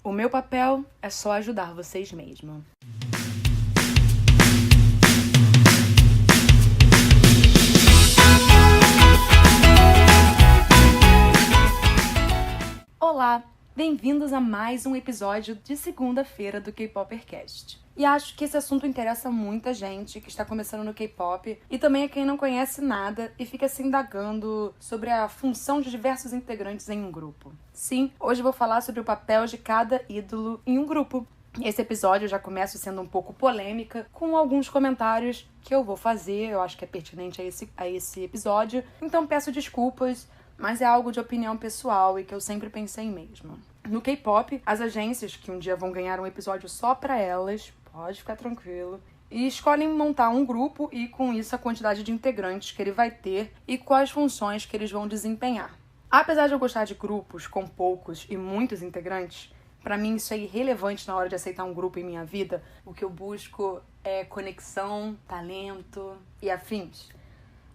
O meu papel é só ajudar vocês mesmo. Olá, bem-vindos a mais um episódio de segunda-feira do K-Popercast. E acho que esse assunto interessa muita gente que está começando no K-pop e também a quem não conhece nada e fica se indagando sobre a função de diversos integrantes em um grupo. Sim, hoje eu vou falar sobre o papel de cada ídolo em um grupo. Esse episódio já começa sendo um pouco polêmica, com alguns comentários que eu vou fazer, eu acho que é pertinente a esse episódio, então peço desculpas, mas é algo de opinião pessoal e que eu sempre pensei mesmo. No K-pop, as agências, que um dia vão ganhar um episódio só pra elas, pode ficar tranquilo, e escolhem montar um grupo e com isso a quantidade de integrantes que ele vai ter e quais funções que eles vão desempenhar. Apesar de eu gostar de grupos com poucos e muitos integrantes, pra mim isso é irrelevante na hora de aceitar um grupo em minha vida. O que eu busco é conexão, talento e afins.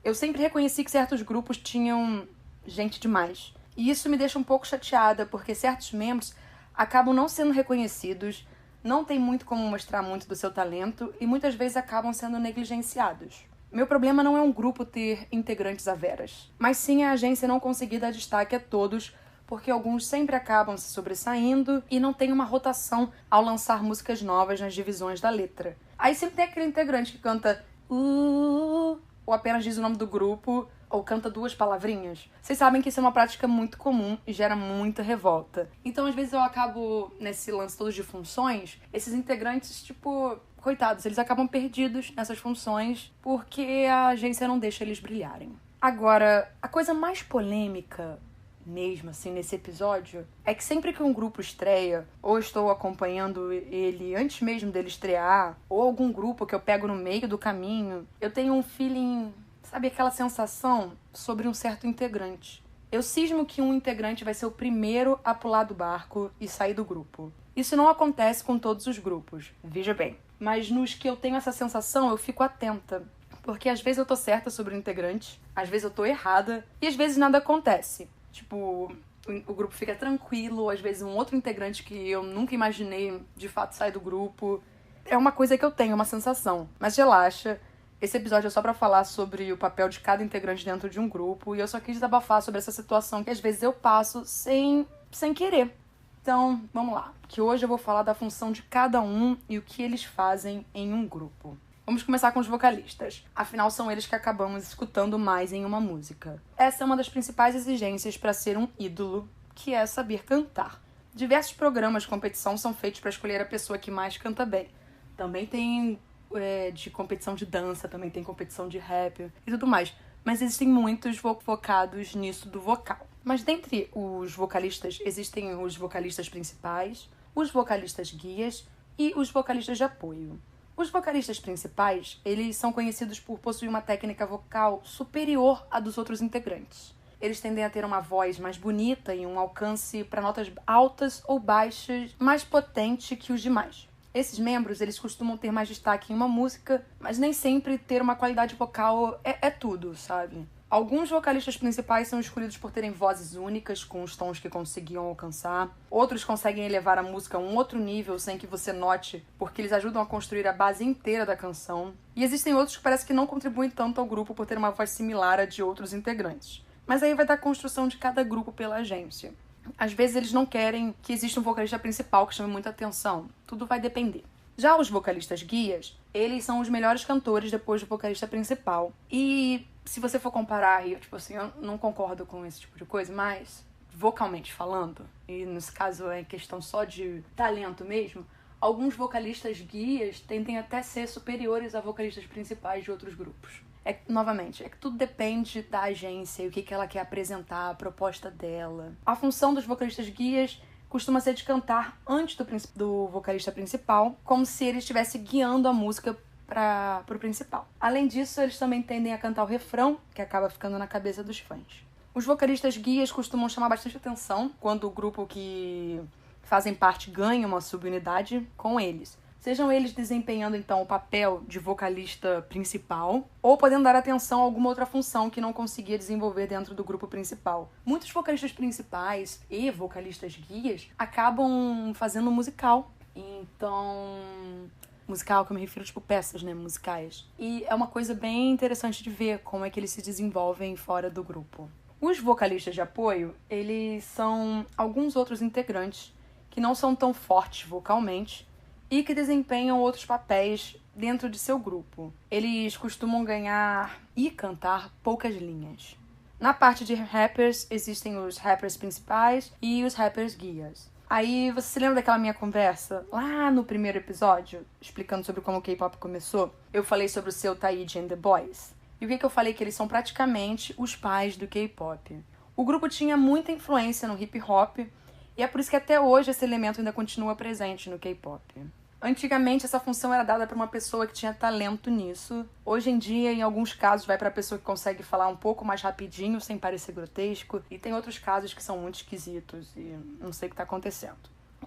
Eu sempre reconheci que certos grupos tinham gente demais. E isso me deixa um pouco chateada, porque certos membros acabam não sendo reconhecidos, não tem muito como mostrar muito do seu talento e muitas vezes acabam sendo negligenciados. Meu problema não é um grupo ter integrantes a veras, mas sim a agência não conseguir dar destaque a todos, porque alguns sempre acabam se sobressaindo e não tem uma rotação ao lançar músicas novas nas divisões da letra. Aí sempre tem aquele integrante que canta ou apenas diz o nome do grupo, ou canta duas palavrinhas. Vocês sabem que isso é uma prática muito comum e gera muita revolta. Então, às vezes, eu acabo, nesse lance todo de funções, esses integrantes, coitados, eles acabam perdidos nessas funções porque a agência não deixa eles brilharem. Agora, a coisa mais polêmica mesmo, assim, nesse episódio, é que sempre que um grupo estreia, ou estou acompanhando ele antes mesmo dele estrear, ou algum grupo que eu pego no meio do caminho, eu tenho um feeling, sabe, aquela sensação sobre um certo integrante. Eu cismo que um integrante vai ser o primeiro a pular do barco e sair do grupo. Isso não acontece com todos os grupos, veja bem. Mas nos que eu tenho essa sensação, eu fico atenta. Porque às vezes eu tô certa sobre o integrante, às vezes eu tô errada, e às vezes nada acontece. O grupo fica tranquilo, às vezes um outro integrante que eu nunca imaginei de fato sai do grupo. É uma coisa que eu tenho, uma sensação. Mas relaxa, esse episódio é só pra falar sobre o papel de cada integrante dentro de um grupo e eu só quis desabafar sobre essa situação que às vezes eu passo sem querer. Então, vamos lá, que hoje eu vou falar da função de cada um e o que eles fazem em um grupo. Vamos começar com os vocalistas. Afinal, são eles que acabamos escutando mais em uma música. Essa é uma das principais exigências para ser um ídolo, que é saber cantar. Diversos programas de competição são feitos para escolher a pessoa que mais canta bem. Também tem de competição de dança, também tem competição de rap e tudo mais. Mas existem muitos focados nisso do vocal. Mas dentre os vocalistas, existem os vocalistas principais, os vocalistas guias e os vocalistas de apoio. Os vocalistas principais, eles são conhecidos por possuir uma técnica vocal superior à dos outros integrantes. Eles tendem a ter uma voz mais bonita e um alcance para notas altas ou baixas mais potente que os demais. Esses membros, eles costumam ter mais destaque em uma música, mas nem sempre ter uma qualidade vocal é tudo, sabe? Alguns vocalistas principais são escolhidos por terem vozes únicas, com os tons que conseguiam alcançar. Outros conseguem elevar a música a um outro nível sem que você note, porque eles ajudam a construir a base inteira da canção. E existem outros que parece que não contribuem tanto ao grupo por ter uma voz similar à de outros integrantes. Mas aí vai da construção de cada grupo pela agência. Às vezes eles não querem que exista um vocalista principal que chame muita atenção. Tudo vai depender. Já os vocalistas guias, eles são os melhores cantores depois do vocalista principal. E se você for comparar, eu não concordo com esse tipo de coisa, mas vocalmente falando, e nesse caso é questão só de talento mesmo, alguns vocalistas guias tendem até ser superiores a vocalistas principais de outros grupos. Novamente, é que tudo depende da agência e o que ela quer apresentar, a proposta dela. A função dos vocalistas guias costuma ser de cantar antes do vocalista principal, como se ele estivesse guiando a música para o principal. Além disso, eles também tendem a cantar o refrão, que acaba ficando na cabeça dos fãs. Os vocalistas guias costumam chamar bastante atenção quando o grupo que fazem parte ganha uma subunidade com eles. Sejam eles desempenhando, então, o papel de vocalista principal ou podendo dar atenção a alguma outra função que não conseguia desenvolver dentro do grupo principal. Muitos vocalistas principais e vocalistas guias acabam fazendo musical. Então... musical, que eu me refiro, tipo, peças, né, musicais. E é uma coisa bem interessante de ver como é que eles se desenvolvem fora do grupo. Os vocalistas de apoio, eles são alguns outros integrantes que não são tão fortes vocalmente e que desempenham outros papéis dentro de seu grupo. Eles costumam ganhar e cantar poucas linhas. Na parte de rappers, existem os rappers principais e os rappers guias. Aí, você se lembra daquela minha conversa lá no primeiro episódio, explicando sobre como o K-pop começou? Eu falei sobre o seu Taiji and the Boys. E o que eu falei? Que eles são praticamente os pais do K-pop. O grupo tinha muita influência no hip-hop, e é por isso que até hoje esse elemento ainda continua presente no K-pop. Antigamente, essa função era dada para uma pessoa que tinha talento nisso. Hoje em dia, em alguns casos, vai para a pessoa que consegue falar um pouco mais rapidinho, sem parecer grotesco. E tem outros casos que são muito esquisitos e não sei o que está acontecendo.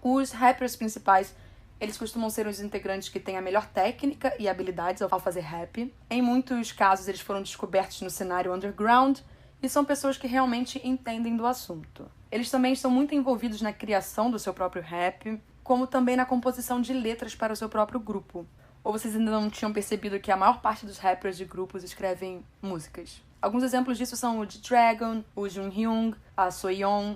Os rappers principais, eles costumam ser os integrantes que têm a melhor técnica e habilidades ao fazer rap. Em muitos casos, eles foram descobertos no cenário underground e são pessoas que realmente entendem do assunto. Eles também estão muito envolvidos na criação do seu próprio rap, como também na composição de letras para o seu próprio grupo. Ou vocês ainda não tinham percebido que a maior parte dos rappers de grupos escrevem músicas? Alguns exemplos disso são o G-Dragon, o Junghyun, a Soyeon,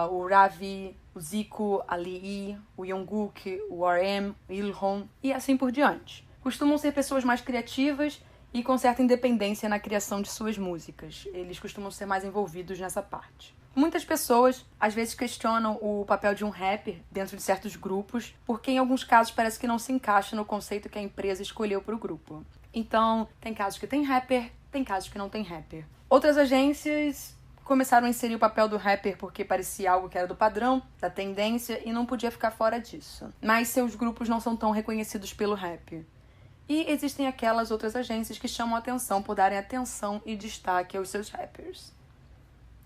o Ravi, o Zico, a Lee, o Jungkook, o RM, o Ilhon e assim por diante. Costumam ser pessoas mais criativas e com certa independência na criação de suas músicas. Eles costumam ser mais envolvidos nessa parte. Muitas pessoas, às vezes, questionam o papel de um rapper dentro de certos grupos, porque em alguns casos parece que não se encaixa no conceito que a empresa escolheu para o grupo. Então, tem casos que tem rapper, tem casos que não tem rapper. Outras agências começaram a inserir o papel do rapper porque parecia algo que era do padrão, da tendência, e não podia ficar fora disso. Mas seus grupos não são tão reconhecidos pelo rap. E existem aquelas outras agências que chamam a atenção por darem atenção e destaque aos seus rappers.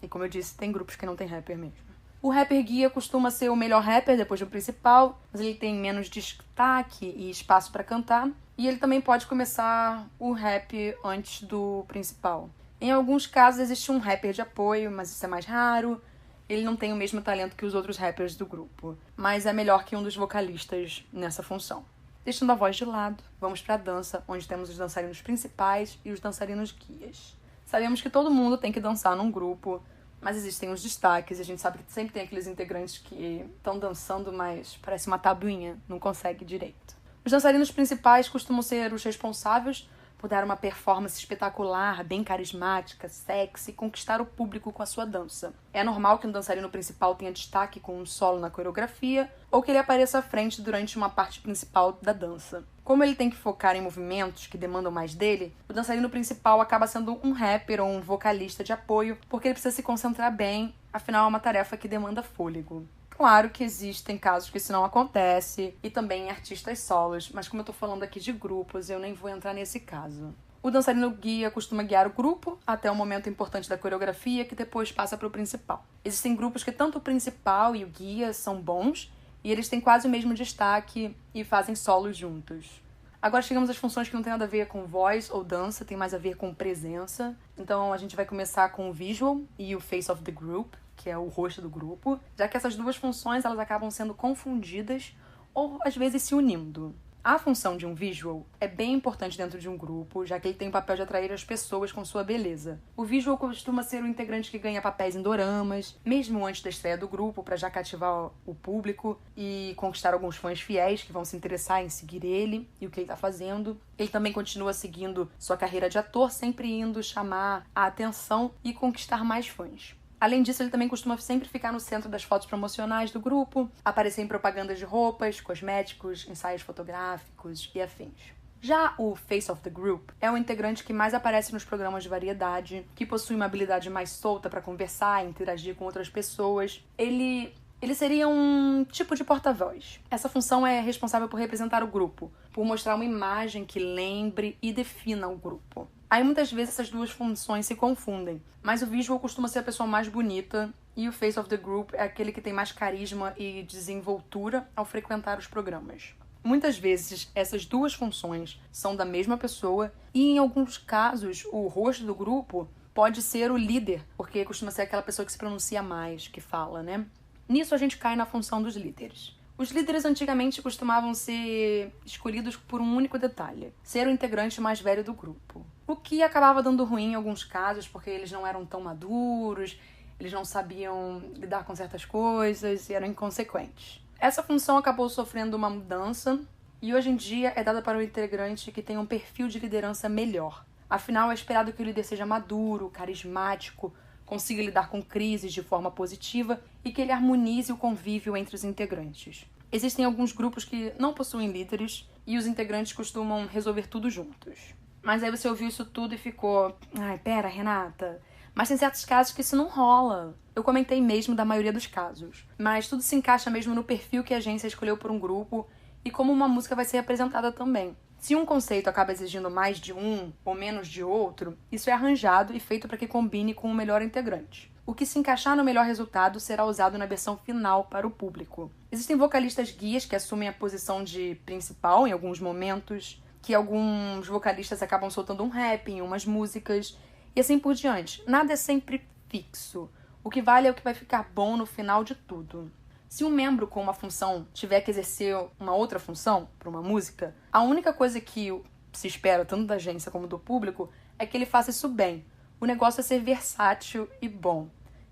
E como eu disse, tem grupos que não tem rapper mesmo. O rapper guia costuma ser o melhor rapper depois do principal, mas ele tem menos destaque e espaço para cantar. E ele também pode começar o rap antes do principal. Em alguns casos existe um rapper de apoio, mas isso é mais raro. Ele não tem o mesmo talento que os outros rappers do grupo, mas é melhor que um dos vocalistas nessa função. Deixando a voz de lado, vamos para a dança, onde temos os dançarinos principais e os dançarinos guias. Sabemos que todo mundo tem que dançar num grupo, mas existem os destaques, e a gente sabe que sempre tem aqueles integrantes que estão dançando, mas parece uma tabuinha, não consegue direito. Os dançarinos principais costumam ser os responsáveis por dar uma performance espetacular, bem carismática, sexy, e conquistar o público com a sua dança. É normal que um dançarino principal tenha destaque com um solo na coreografia, ou que ele apareça à frente durante uma parte principal da dança. Como ele tem que focar em movimentos que demandam mais dele, o dançarino principal acaba sendo um rapper ou um vocalista de apoio, porque ele precisa se concentrar bem, afinal é uma tarefa que demanda fôlego. Claro que existem casos que isso não acontece, e também em artistas solos, mas como eu tô falando aqui de grupos, eu nem vou entrar nesse caso. O dançarino guia costuma guiar o grupo até o momento importante da coreografia, que depois passa para o principal. Existem grupos que tanto o principal e o guia são bons, e eles têm quase o mesmo destaque e fazem solos juntos. Agora chegamos às funções que não tem nada a ver com voz ou dança, tem mais a ver com presença. Então a gente vai começar com o visual e o face of the group, que é o rosto do grupo, já que essas duas funções elas acabam sendo confundidas ou às vezes se unindo. A função de um visual é bem importante dentro de um grupo, já que ele tem o papel de atrair as pessoas com sua beleza. O visual costuma ser o integrante que ganha papéis em doramas, mesmo antes da estreia do grupo, para já cativar o público e conquistar alguns fãs fiéis que vão se interessar em seguir ele e o que ele está fazendo. Ele também continua seguindo sua carreira de ator, sempre indo chamar a atenção e conquistar mais fãs. Além disso, ele também costuma sempre ficar no centro das fotos promocionais do grupo, aparecer em propagandas de roupas, cosméticos, ensaios fotográficos e afins. Já o Face of the Group é o integrante que mais aparece nos programas de variedade, que possui uma habilidade mais solta para conversar e interagir com outras pessoas. Ele seria um tipo de porta-voz. Essa função é responsável por representar o grupo, por mostrar uma imagem que lembre e defina o grupo. Aí muitas vezes essas duas funções se confundem, mas o visual costuma ser a pessoa mais bonita e o face of the group é aquele que tem mais carisma e desenvoltura ao frequentar os programas. Muitas vezes, essas duas funções são da mesma pessoa e, em alguns casos, o rosto do grupo pode ser o líder, porque costuma ser aquela pessoa que se pronuncia mais, que fala, né? Nisso a gente cai na função dos líderes. Os líderes antigamente costumavam ser escolhidos por um único detalhe: ser o integrante mais velho do grupo. O que acabava dando ruim em alguns casos, porque eles não eram tão maduros, eles não sabiam lidar com certas coisas e eram inconsequentes. Essa função acabou sofrendo uma mudança e hoje em dia é dada para o integrante que tem um perfil de liderança melhor. Afinal, é esperado que o líder seja maduro, carismático, consiga lidar com crises de forma positiva e que ele harmonize o convívio entre os integrantes. Existem alguns grupos que não possuem líderes e os integrantes costumam resolver tudo juntos. Mas aí você ouviu isso tudo e ficou: ai, pera, Renata, mas tem certos casos que isso não rola. Eu comentei mesmo da maioria dos casos, mas tudo se encaixa mesmo no perfil que a agência escolheu por um grupo e como uma música vai ser apresentada também. Se um conceito acaba exigindo mais de um ou menos de outro, isso é arranjado e feito para que combine com o melhor integrante. O que se encaixar no melhor resultado será usado na versão final para o público. Existem vocalistas guias que assumem a posição de principal em alguns momentos, que alguns vocalistas acabam soltando um rap em umas músicas, e assim por diante. Nada é sempre fixo. O que vale é o que vai ficar bom no final de tudo. Se um membro com uma função tiver que exercer uma outra função para uma música, a única coisa que se espera, tanto da agência como do público, é que ele faça isso bem. O negócio é ser versátil e bom.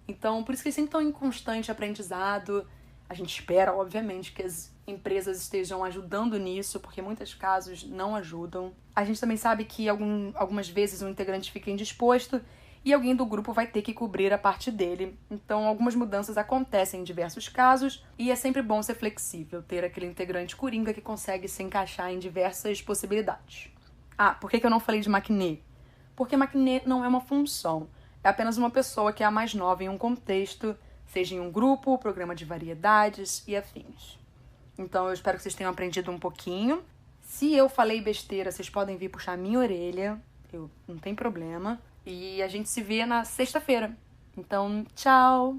Então, por isso que eles sempre estão em constante aprendizado. A gente espera, obviamente, que as empresas estejam ajudando nisso, porque em muitos casos não ajudam. A gente também sabe que algumas vezes um integrante fica indisposto e alguém do grupo vai ter que cobrir a parte dele. Então, algumas mudanças acontecem em diversos casos e é sempre bom ser flexível, ter aquele integrante coringa que consegue se encaixar em diversas possibilidades. Ah, por que eu não falei de maquinê? Porque maquinê não é uma função, é apenas uma pessoa que é a mais nova em um contexto, seja em um grupo, programa de variedades e afins. Então, eu espero que vocês tenham aprendido um pouquinho. Se eu falei besteira, vocês podem vir puxar minha orelha, não tem problema. E a gente se vê na sexta-feira. Então, tchau!